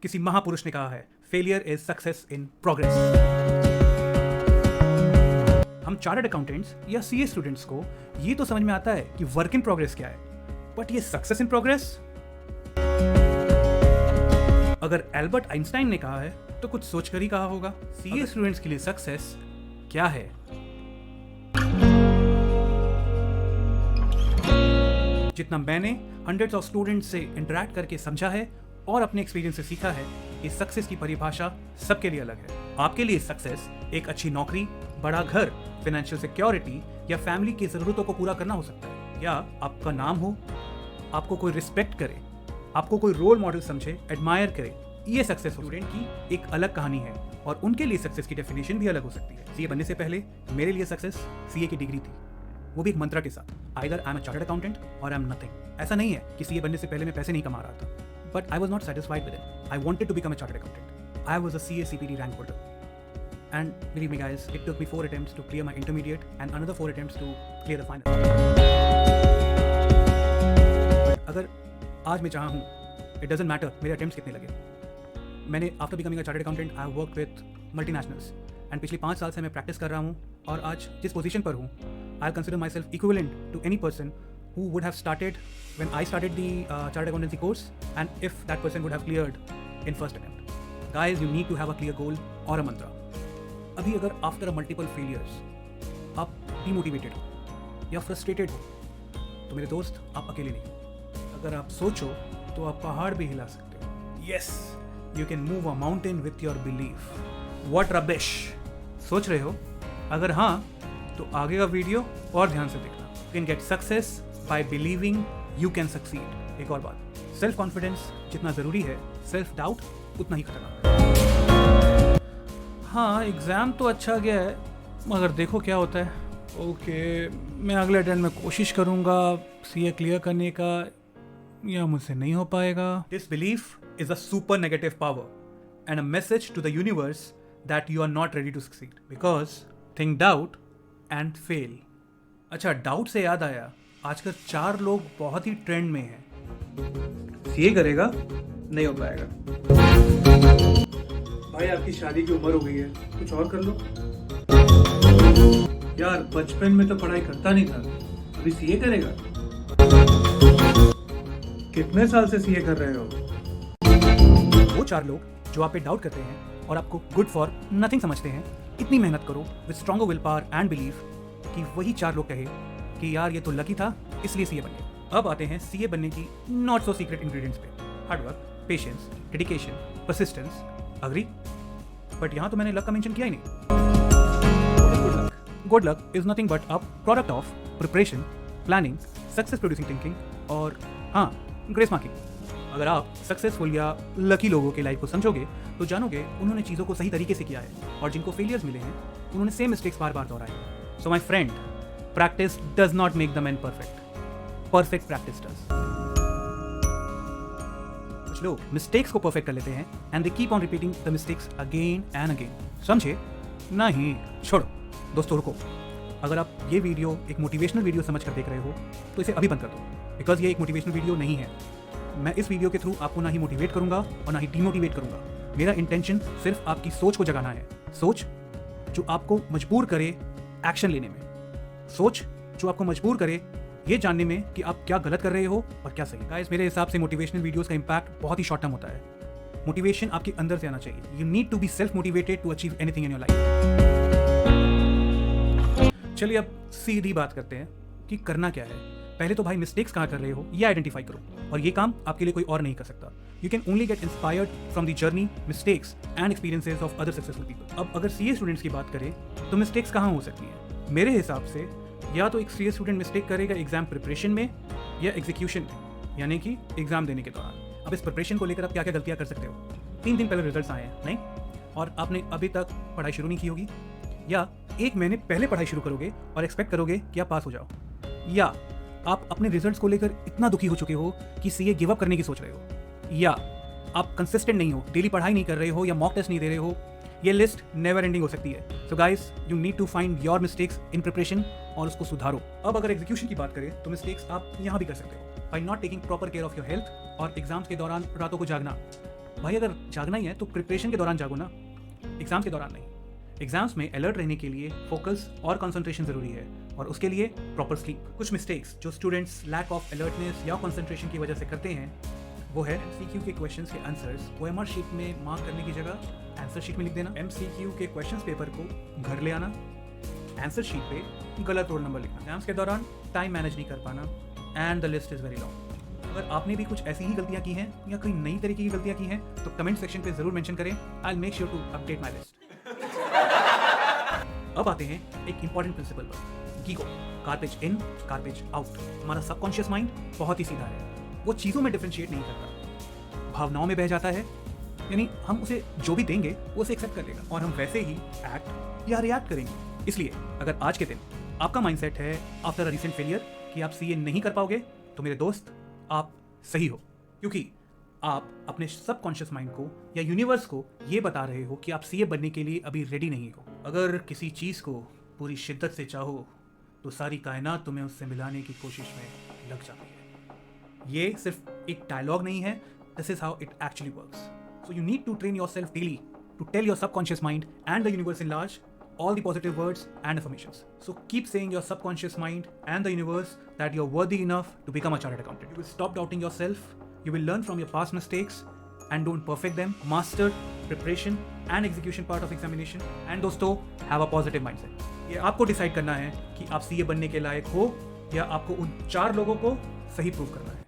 किसी महापुरुष ने कहा है, failure is success in progress. हम चार्टर्ड अकाउंटेंट्स या सीए स्टूडेंट्स को ये तो समझ में आता है कि वर्क इन प्रोग्रेस क्या है, बट ये सक्सेस इन प्रोग्रेस? अगर एल्बर्ट आइंस्टाइन ने कहा है तो कुछ सोचकर ही कहा होगा। सीए स्टूडेंट्स के लिए सक्सेस क्या है? जितना मैंने हंड्रेड्स ऑफ स्टूडेंट्स से इंटरैक्ट करके समझा है और अपने एक्सपीरियंस से सीखा है, इस सक्सेस की परिभाषा सबके लिए अलग है। आपके लिए सक्सेस एक अच्छी नौकरी, बड़ा घर, फाइनेंशियल सिक्योरिटी या फैमिली की जरूरतों को पूरा करना हो सकता है, या आपका नाम हो, आपको कोई रिस्पेक्ट करे, आपको कोई रोल मॉडल समझे, एडमायर करे। ये सक्सेस स्टूडेंट की एक अलग कहानी है और उनके लिए सक्सेस की डेफिनेशन भी अलग हो सकती है। सीए बनने से पहले मेरे लिए सक्सेस सीए की डिग्री थी, वो भी एक मंत्रा के साथ, either I am a chartered accountant और आई एम नथिंग। ऐसा नहीं है कि सीए बनने से पहले मैं पैसे नहीं कमा रहा था, but I was not satisfied with it. I wanted to become a chartered accountant. I was a CA CPT rank holder and believe me guys, it took me 4 attempts to clear my intermediate and another 4 attempts to clear the final. But अगर आज मैं चाहूँ, it doesn't matter मेरे attempts कितने लगे। मैंने after becoming a chartered accountant, I have worked with multinationals and पिछले 5 साल से मैं प्रैक्टिस कर रहा हूँ और आज जिस पोजीशन पर हूँ, I consider myself equivalent to any person who would have started when I started the chartered accountancy course, and if that person would have cleared in first attempt. Guys, you need to have a clear goal or a mantra. अभी अगर after a multiple failures आप demotivated हो या frustrated हो, तो मेरे दोस्त आप अकेले नहीं हो। अगर आप सोचो तो आप पहाड़ भी हिला सकते हो। Yes, you can move a mountain with your belief. What rubbish! सोच रहे हो? अगर हाँ, तो आगे का वीडियो और ध्यान से देखना। You can get success by believing you can succeed. एक और बात, सेल्फ कॉन्फिडेंस जितना ज़रूरी है, सेल्फ डाउट उतना ही खतरनाक है। हाँ, एग्ज़ाम तो अच्छा गया है, मगर देखो क्या होता है। ओके, मैं अगले अटेम्प्ट में कोशिश करूँगा सीए क्लियर करने का, या मुझसे नहीं हो पाएगा। This belief is a super negative power and a message to the universe that you are not ready to succeed, because think doubt and fail. अच्छा, डाउट से याद आया, आजकल 4 लोग बहुत ही ट्रेंड में हैं। सीए करेगा, नहीं हो पाएगा। भाई, आपकी शादी की उम्र हो गई है, कुछ और कर लो। यार, बचपन में तो पढ़ाई करता नहीं था, अभी सीए करेगा। कितने साल से सीए कर रहे हो? वो 4 लोग जो आप पे डाउट करते हैं और आपको गुड फॉर नथिंग समझते हैं, इतनी मेहनत करो with stronger will power and belief कि वही 4 लोग कहे कि यार ये तो लकी था इसलिए सीए बन गया। अब आते हैं सीए बनने की नॉट सो सीक्रेट इंग्रेडिएंट्स पे। Hard work, patience, dedication, persistence. Agree? But यहाँ तो मैंने लक का मेंशन किया ही नहीं। Good luck is nothing but a product of preparation, planning, success producing thinking और हाँ, ग्रेस मार्किंग। अगर आप सक्सेसफुल या लकी लोगों के लाइफ को समझोगे तो जानोगे उन्होंने चीज़ों को सही तरीके से किया है, और जिनको फेलियर्स मिले हैं उन्होंने सेम मिस्टेक्स बार बार दोहराए हैं। So my friend, practice does not make the man perfect, perfect practice does. कुछ लोग मिस्टेक्स को परफेक्ट कर लेते हैं and they keep on repeating the mistakes again and again. समझे? नहीं, छोड़ो। दोस्तों रुको, अगर आप ये वीडियो एक मोटिवेशनल वीडियो समझ कर देख रहे हो तो इसे अभी बंद कर दो, बिकॉज ये एक मोटिवेशनल वीडियो नहीं है। मैं इस वीडियो के थ्रू आपको ना ही मोटिवेट करूंगा और ना ही डिमोटिवेट करूंगा। मेरा इंटेंशन सिर्फ आपकी सोच को जगाना है, सोच जो आपको मजबूर करे एक्शन लेने में, सोच जो आपको मजबूर करे ये जानने में कि आप क्या गलत कर रहे हो और क्या सही। गाइस, मेरे हिसाब से मोटिवेशनल वीडियोस का इंपैक्ट बहुत ही शॉर्ट टर्म होता है। मोटिवेशन आपके अंदर से आना चाहिए। You need to be self motivated to achieve anything in your life. चलिए अब सीधी बात करते हैं कि करना क्या है। पहले तो भाई मिस्टेक्स कहाँ कर रहे हो ये आइडेंटिफाई करो, और ये काम आपके लिए कोई और नहीं कर सकता। You can only get inspired from the journey, mistakes and experiences of other successful people. अब अगर सीए स्टूडेंट्स की बात करें तो मिस्टेक्स कहाँ हो सकती हैं? मेरे हिसाब से या तो एक सीए स्टूडेंट मिस्टेक करेगा एग्जाम प्रिपरेशन में या एग्जीक्यूशन में, यानी कि एग्जाम देने के दौरान। अब इस प्रिपरेशन को लेकर आप क्या क्या गलतियाँ कर सकते हो? 3 दिन पहले रिजल्ट्स आए हैं नहीं, और आपने अभी तक पढ़ाई शुरू नहीं की होगी, या 1 महीने पहले पढ़ाई शुरू करोगे और एक्सपेक्ट करोगे कि आप पास हो जाओ, या आप अपने रिजल्ट्स को लेकर इतना दुखी हो चुके हो कि सीए गिव अप करने की सोच रहे हो, या आप कंसिस्टेंट नहीं हो, डेली पढ़ाई नहीं कर रहे हो या मॉक टेस्ट नहीं दे रहे हो। ये लिस्ट नेवर एंडिंग हो सकती है। So guys, you need to find your mistakes in preparation और उसको सुधारो। अब अगर एग्जीक्यूशन की बात करें तो मिस्टेक्स आप यहाँ भी कर सकते हो, by not taking proper care of your health और एग्जाम्स के दौरान रातों को जागना। भाई अगर जागना ही है तो प्रिपरेशन के दौरान जागो ना, एग्जाम्स के दौरान नहीं। एग्जाम्स में अलर्ट रहने के लिए फोकस और कंसंट्रेशन जरूरी है, और उसके लिए प्रॉपर स्लीप। कुछ मिस्टेक्स जो स्टूडेंट्स लैक ऑफ अलर्टनेस या कंसंट्रेशन की वजह से करते हैं वो है MCQ के क्वेश्चंस के आंसर्स OMR शीट में मार्क करने की जगह आंसर शीट में लिख देना, MCQ के क्वेश्चंस पेपर को घर ले आना, आंसर शीट पे गलत रोल नंबर लिखना, एग्जाम्स के दौरान टाइम मैनेज नहीं कर पाना, and the list is very long. अगर आपने भी कुछ ऐसी ही गलतियां की हैं या कोई नई तरीके की गलतियां की हैं तो कमेंट सेक्शन पे जरूर मेंशन करें। I will make sure to update my list. अब आते हैं एक इंपॉर्टेंट प्रिंसिपल पर, GIGO, garbage in garbage out. हमारा सबकॉन्शियस माइंड बहुत ही सीधा है, वो चीज़ों में डिफरेंशिएट नहीं करता, भावनाओं में बह जाता है। यानी हम उसे जो भी देंगे वो उसे एक्सेप्ट कर लेगा और हम वैसे ही एक्ट या रिएक्ट करेंगे। इसलिए अगर आज के दिन आपका माइंडसेट है आफ्टर अ रीसेंट फेलियर कि आप सीए नहीं कर पाओगे, तो मेरे दोस्त आप सही हो, क्योंकि आप अपने सबकॉन्शियस माइंड को या यूनिवर्स को ये बता रहे हो कि आप सीए बनने के लिए अभी रेडी नहीं हो। अगर किसी चीज़ को पूरी शिद्दत से चाहो तो सारी कायनात तुम्हें उससे मिलाने की कोशिश में लग जाती है। ये सिर्फ एक डायलॉग नहीं है, this is how it actually works. So you need to train yourself daily to tell your subconscious mind and the universe in large all the positive words and affirmations. So keep saying your subconscious mind and the universe that you're worthy enough to become a chartered accountant. You will stop doubting yourself, you will learn from your past mistakes and don't perfect them. Master preparation and execution part of examination. And दोस्तों, have a positive mindset. ये आपको decide करना है कि आप CA बनने के लायक हो या आपको उन 4 लोगों को सही प्रूव करना है।